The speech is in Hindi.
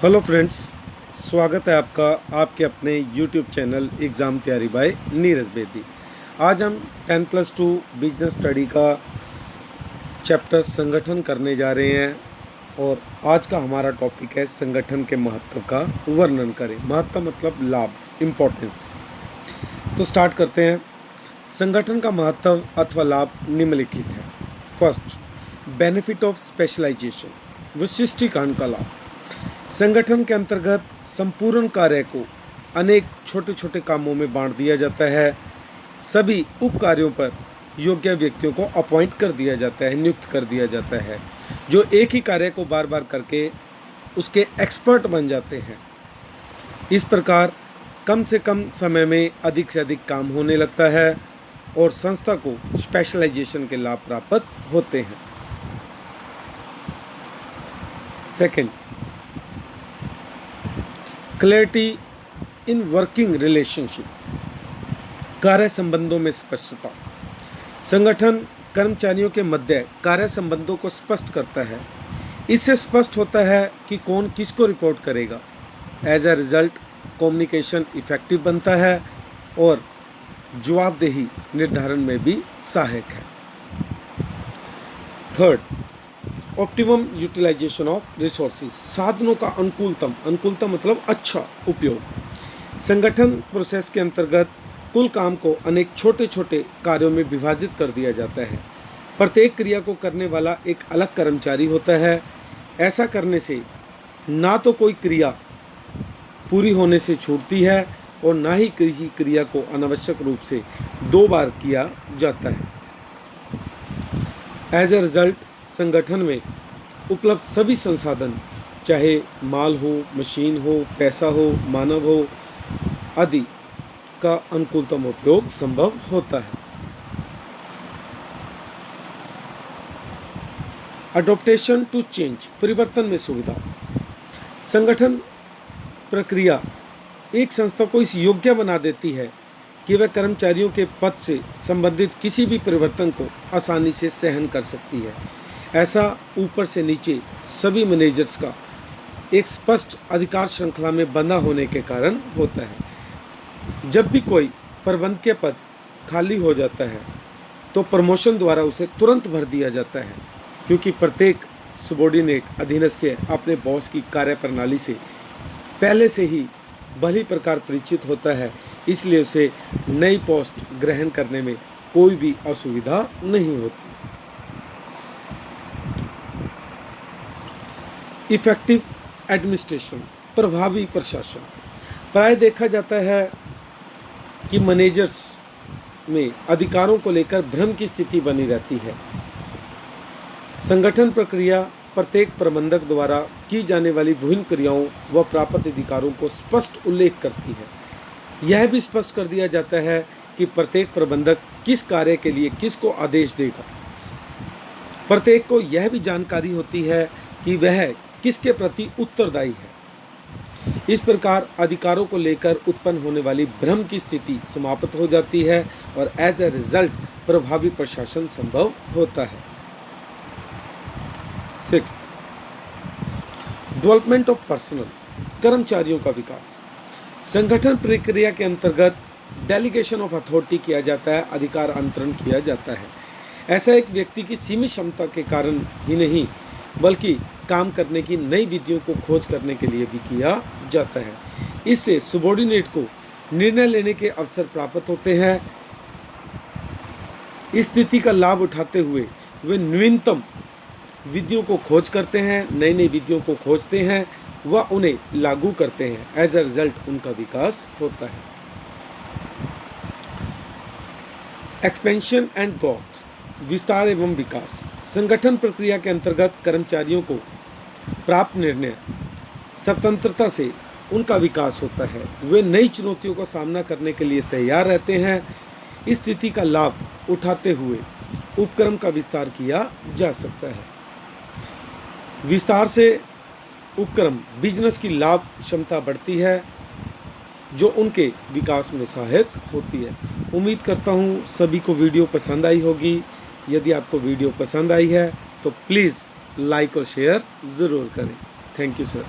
हेलो फ्रेंड्स, स्वागत है आपका आपके अपने यूट्यूब चैनल एग्ज़ाम तैयारी बाय नीरज बेदी। आज हम 10+2 बिजनेस स्टडी का चैप्टर संगठन करने जा रहे हैं और आज का हमारा टॉपिक है संगठन के महत्व का वर्णन करें। महत्व मतलब लाभ, इम्पोर्टेंस। तो स्टार्ट करते हैं। संगठन का महत्व अथवा लाभ निम्नलिखित है। फर्स्ट, बेनिफिट ऑफ स्पेशलाइजेशन, विशिष्टीकरण का लाभ। संगठन के अंतर्गत संपूर्ण कार्य को अनेक छोटे छोटे कामों में बांट दिया जाता है। सभी उप कार्यों पर योग्य व्यक्तियों को अपॉइंट कर दिया जाता है, नियुक्त कर दिया जाता है, जो एक ही कार्य को बार बार करके उसके एक्सपर्ट बन जाते हैं। इस प्रकार कम से कम समय में अधिक से अधिक काम होने लगता है और संस्था को स्पेशलाइजेशन के लाभ प्राप्त होते हैं। Second, clarity in working relationship, कार्य संबंधों में स्पष्टता। संगठन कर्मचारियों के मध्य कार्य संबंधों को स्पष्ट करता है। इससे स्पष्ट होता है कि कौन किसको रिपोर्ट करेगा। As a result communication effective बनता है और जवाबदेही निर्धारण में भी सहायक है। Third, optimum utilisation of resources, साधनों का अनुकूलतम मतलब अच्छा उपयोग। संगठन प्रोसेस के अंतर्गत कुल काम को अनेक छोटे छोटे कार्यों में विभाजित कर दिया जाता है। प्रत्येक क्रिया को करने वाला एक अलग कर्मचारी होता है। ऐसा करने से ना तो कोई क्रिया पूरी होने से छूटती है और ना ही किसी क्रिया को अनावश्यक रूप से दो बार किया जाता है। एज ए रिजल्ट संगठन में उपलब्ध सभी संसाधन, चाहे माल हो, मशीन हो, पैसा हो, मानव हो आदि का अनुकूलतम उपयोग संभव होता है। अडॉप्टेशन टू चेंज, परिवर्तन में सुविधा। संगठन प्रक्रिया एक संस्था को इस योग्य बना देती है कि वह कर्मचारियों के पद से संबंधित किसी भी परिवर्तन को आसानी से सहन कर सकती है। ऐसा ऊपर से नीचे सभी मैनेजर्स का एक स्पष्ट अधिकार श्रृंखला में बंधा होने के कारण होता है। जब भी कोई प्रबंधकीय पद खाली हो जाता है तो प्रमोशन द्वारा उसे तुरंत भर दिया जाता है, क्योंकि प्रत्येक सबॉर्डिनेट अधीनस्थ अपने बॉस की कार्यप्रणाली से पहले से ही भली प्रकार परिचित होता है। इसलिए उसे नई पोस्ट ग्रहण करने में कोई भी असुविधा नहीं होती। इफेक्टिव एडमिनिस्ट्रेशन, प्रभावी प्रशासन। प्राय देखा जाता है कि मैनेजर्स में अधिकारों को लेकर भ्रम की स्थिति बनी रहती है। संगठन प्रक्रिया प्रत्येक प्रबंधक द्वारा की जाने वाली विभिन्न क्रियाओं व प्राप्त अधिकारों को स्पष्ट उल्लेख करती है। यह भी स्पष्ट कर दिया जाता है कि प्रत्येक प्रबंधक किस कार्य के लिए किसको आदेश देगा। प्रत्येक को यह भी जानकारी होती है कि वह किसके प्रति उत्तरदायी है। इस प्रकार अधिकारों को लेकर उत्पन्न होने वाली भ्रम की स्थिति समाप्त हो जाती है और एज ए रिजल्ट प्रभावी प्रशासन संभव होता है। सिक्स्थ, डेवलपमेंट ऑफ पर्सनल, कर्मचारियों का विकास। संगठन प्रक्रिया के अंतर्गत डेलीगेशन ऑफ अथॉरिटी किया जाता है, अधिकार अंतरण किया जाता है। ऐसा एक व्यक्ति की सीमित क्षमता के कारण ही नहीं बल्कि काम करने की नई विधियों को खोज करने के लिए भी किया जाता है। इससे सबॉर्डिनेट को निर्णय लेने के अवसर प्राप्त होते हैं। इस स्थिति का लाभ उठाते हुए वे नवीनतम विधियों को खोज करते हैं, नई नई विधियों को खोजते हैं व उन्हें लागू करते हैं। एज अ रिजल्ट उनका विकास होता है। एक्सपेंशन एंड ग्रोथ, विस्तार एवं विकास। संगठन प्रक्रिया के अंतर्गत कर्मचारियों को प्राप्त निर्णय स्वतंत्रता से उनका विकास होता है। वे नई चुनौतियों का सामना करने के लिए तैयार रहते हैं। इस स्थिति का लाभ उठाते हुए उपक्रम का विस्तार किया जा सकता है। विस्तार से उपक्रम बिजनेस की लाभ क्षमता बढ़ती है, जो उनके विकास में सहायक होती है। उम्मीद करता हूँ सभी को वीडियो पसंद आई होगी। यदि आपको वीडियो पसंद आई है तो प्लीज़ लाइक और शेयर ज़रूर करें। Thank you sir.